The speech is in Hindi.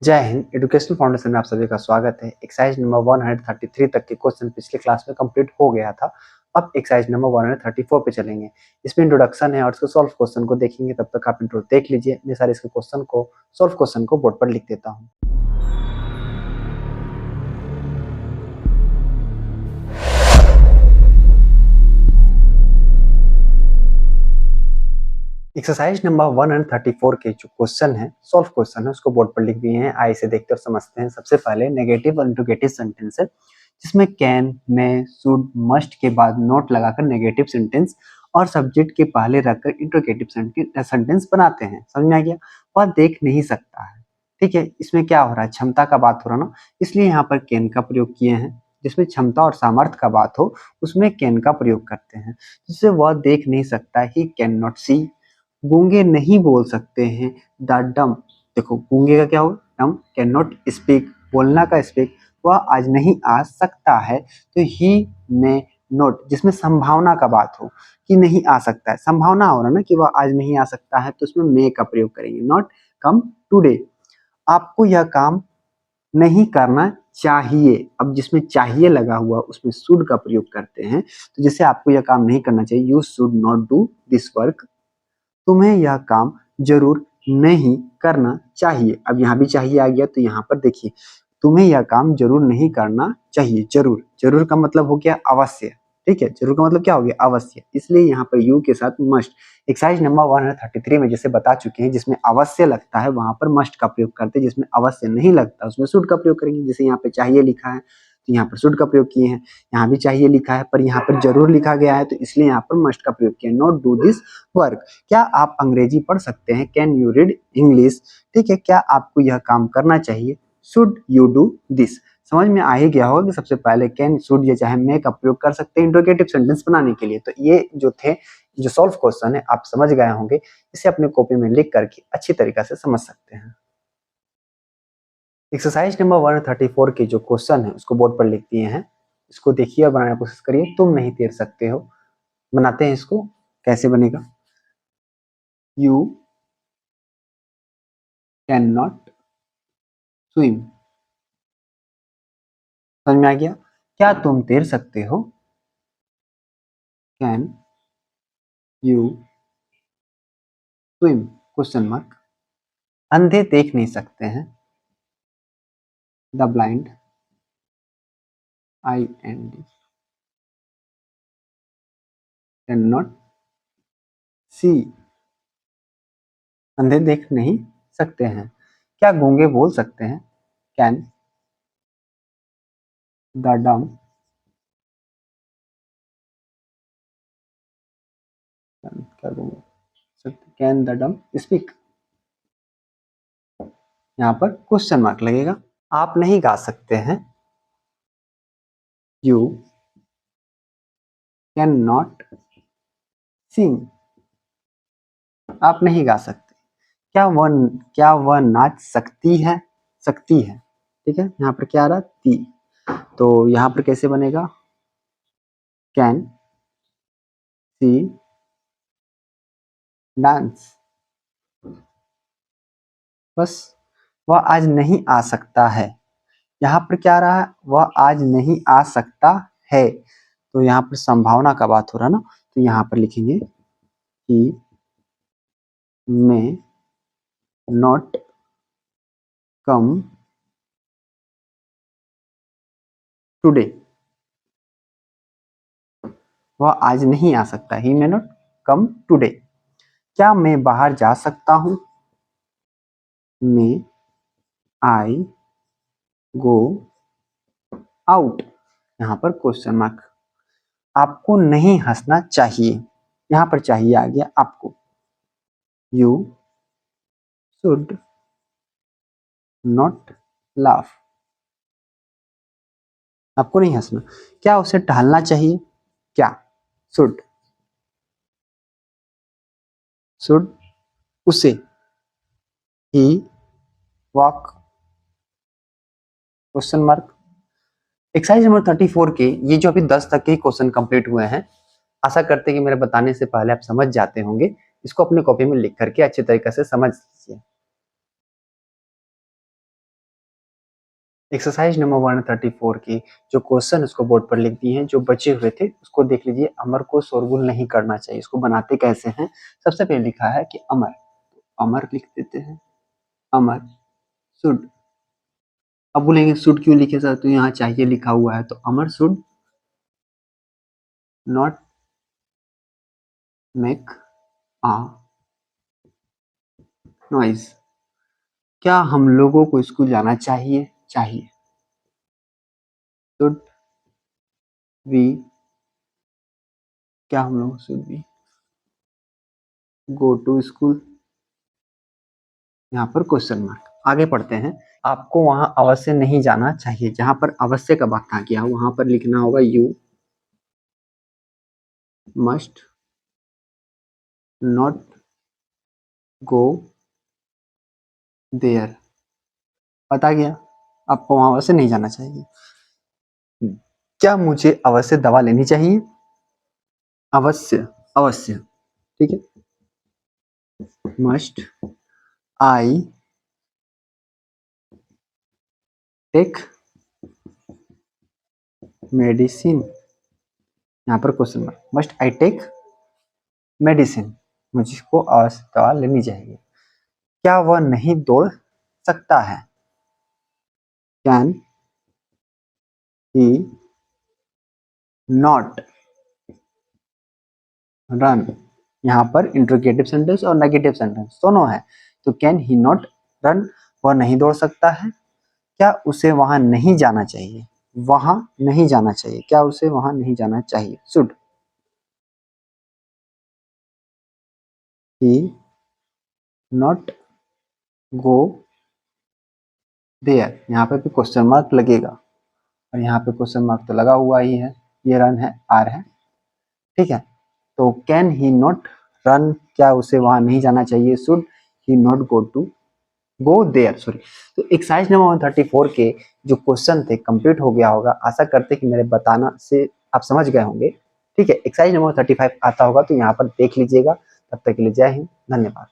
जय हिंद। एजुकेशनल फाउंडेशन में आप सभी का स्वागत है। एक्सरसाइज नंबर 133 तक के क्वेश्चन पिछले क्लास में कंप्लीट हो गया था। अब एक्सरसाइज नंबर 134 पे चलेंगे। इसमें इंट्रोडक्शन है और इसको सॉल्व क्वेश्चन को देखेंगे। तब तक आप इंट्रो देख लीजिए। मैं सारे इसके क्वेश्चन को सॉल्व क्वेश्चन को बोर्ड पर लिख देता हूँ। एक्सरसाइज नंबर 134 के जो क्वेश्चन है, सॉल्व क्वेश्चन है, उसको बोर्ड पर लिख दिए हैं। आइए इसे देखते और समझते हैं। सबसे पहले नेगेटिव और इंट्रोगेटिव सेंटेंस है, जिसमें कैन, मे, शुड, मस्ट के बाद नोट लगाकर नेगेटिव सेंटेंस और सब्जेक्ट के पहले रखकर इंट्रोगेटिव सेंटेंस बनाते हैं। समझ में आ गया? वह देख नहीं सकता है। ठीक है, इसमें क्या हो रहा है? क्षमता का बात हो रहा ना, इसलिए यहाँ पर कैन का प्रयोग किए हैं। जिसमें क्षमता और सामर्थ्य का बात हो, उसमें कैन का प्रयोग करते हैं। जिससे वह देख नहीं सकता, ही कैन नॉट सी। गूंगे नहीं बोल सकते हैं, द डम। देखो, गूंगे का क्या हो? डम। कैन नॉट स्पीक, बोलना का स्पीक। वह आज नहीं आ सकता है, तो ही मे नॉट, जिसमें संभावना का बात हो कि नहीं आ सकता है, संभावना हो रहा ना कि वह आज नहीं आ सकता है, तो उसमें मे का प्रयोग करेंगे। Not come today. आपको यह काम नहीं करना चाहिए। अब जिसमें चाहिए लगा हुआ, उसमें शुड का प्रयोग करते हैं। तो जैसे आपको यह काम नहीं करना चाहिए, you should not do this work. तुम्हें यह काम जरूर नहीं करना चाहिए। अब यहाँ भी चाहिए आ गया, तो यहाँ पर देखिए, तुम्हें यह काम जरूर नहीं करना चाहिए। जरूर, जरूर का मतलब हो गया अवश्य। ठीक है, जरूर का मतलब क्या हो गया? अवश्य। इसलिए यहाँ पर यू के साथ मस्ट। एक्सरसाइज नंबर 133 में जैसे बता चुके हैं, जिसमें अवश्य लगता है वहां पर मस्ट का प्रयोग करते हैं, जिसमें अवश्य नहीं लगता उसमें शुड का प्रयोग करेंगे। जैसे यहाँ पे चाहिए लिखा है, तो यहाँ पर शुड का प्रयोग किए हैं। यहाँ भी चाहिए लिखा है, पर यहाँ पर जरूर लिखा गया है, तो इसलिए यहाँ पर मस्ट का प्रयोग किया। Not do this work. क्या आप अंग्रेजी पढ़ सकते हैं? Can you read English? ठीक है, क्या आपको यह काम करना चाहिए? Should you do this? समझ में आ ही गया होगा कि सबसे पहले कैन, शुड या चाहे मे का प्रयोग कर सकते हैं इंट्रोगेटिव सेंटेंस बनाने के लिए। तो ये जो थे, जो सॉल्व क्वेश्चन है, आप समझ गए होंगे। इसे अपने कॉपी में लिख करके अच्छी तरीके से समझ सकते हैं। एक्सरसाइज नंबर 134 के जो क्वेश्चन है, उसको बोर्ड पर लिख दिए हैं। इसको देखिए और बनाने की कोशिश करिए। तुम नहीं तैर सकते हो। बनाते हैं इसको। कैसे बनेगा? You can not swim. समझ में आ गया? क्या तुम तैर सकते हो? Can you swim? Question mark. अंधे देख नहीं सकते हैं, the blind, IND, can not see. अंधे देख नहीं सकते हैं। क्या गूंगे बोल सकते हैं? कैन द डम, क्या गूंगे, कैन द डम स्पीक? यहाँ पर क्वेश्चन मार्क लगेगा। आप नहीं गा सकते हैं, यू कैन नॉट सिंग। आप नहीं गा सकते। क्या वह नाच सकती है? सकती है। ठीक है, यहाँ पर क्या आ रहा? ती। तो यहाँ पर कैसे बनेगा? Can see dance? बस। वह आज नहीं आ सकता है। यहाँ पर क्या आ रहा है? वह आज नहीं आ सकता है। तो यहाँ पर संभावना का बात हो रहा है ना, तो यहाँ पर लिखेंगे कि मे नॉट कम टुडे। वह आज नहीं आ सकता, ही मे नॉट कम टुडे। क्या मैं बाहर जा सकता हूँ? मे आई गो आउट? यहाँ पर क्वेश्चन मार्क। आपको नहीं हंसना चाहिए। यहाँ पर चाहिए आ गया आपको। You should not laugh? आपको नहीं हंसना। क्या उसे टहलना चाहिए? क्या शुड, शुड उसे, ही walk? Question mark. Exercise number 34 के ये जो अभी 10 तक के क्वेश्चन कंप्लीट हुए हैं, आशा करते हैं कि मेरे बताने से पहले आप समझ जाते होंगे। इसको अपने कॉपी में लिख करके अच्छे तरीके से समझ लीजिए। एक्सरसाइज नंबर 134 की जो क्वेश्चन उसको बोर्ड पर लिख दिए हैं, जो बचे हुए थे उसको देख लीजिए। अमर को शोरगुल नहीं करना चाहिए। इसको बनाते कैसे हैं? सबसे पहले लिखा है कि अमर, अमर लिख देते हैं। अमर शुड, अब बोलेंगे शुड क्यों लिखे सर? तो यहाँ चाहिए लिखा हुआ है, तो Amar should not make a noise. क्या हम लोगों को स्कूल जाना चाहिए? चाहिए। शुड वी, क्या हम लोग should we go to school? यहाँ पर क्वेश्चन मार्क। आगे पढ़ते हैं। आपको वहां अवश्य नहीं जाना चाहिए। जहां पर अवश्य का बात आ गया वहां पर लिखना होगा you must not go there. बता गया आपको वहां अवश्य नहीं जाना चाहिए। क्या मुझे अवश्य दवा लेनी चाहिए? अवश्य, अवश्य, ठीक है। Must I take medicine? यहाँ पर question mark. Must I take medicine, मुझको अवश्य दवा लेनी चाहिए। क्या वह नहीं दौड़ सकता है? Can he not run? यहाँ पर इंट्रोगेटिव सेंटेंस और नेगेटिव सेंटेंस दोनों है। तो कैन ही नॉट रन, वह नहीं दौड़ सकता है। क्या उसे वहां नहीं जाना चाहिए? वहां नहीं जाना चाहिए। क्या उसे वहां नहीं जाना चाहिए? Should he not go there? यहाँ पे भी क्वेश्चन मार्क लगेगा और यहाँ पे क्वेश्चन मार्क तो लगा हुआ ही है। ये रन है, आर है, ठीक है। तो कैन ही नॉट रन, क्या उसे वहां नहीं जाना चाहिए? Should he not go there, sorry. तो एक्सरसाइज नंबर 134 के जो क्वेश्चन थे कंप्लीट हो गया होगा। आशा करते कि मेरे बताना से आप समझ गए होंगे, ठीक है। एक्सरसाइज नंबर 35 आता होगा तो यहाँ पर देख लीजिएगा। तब तक के लिए जय हिंद, धन्यवाद।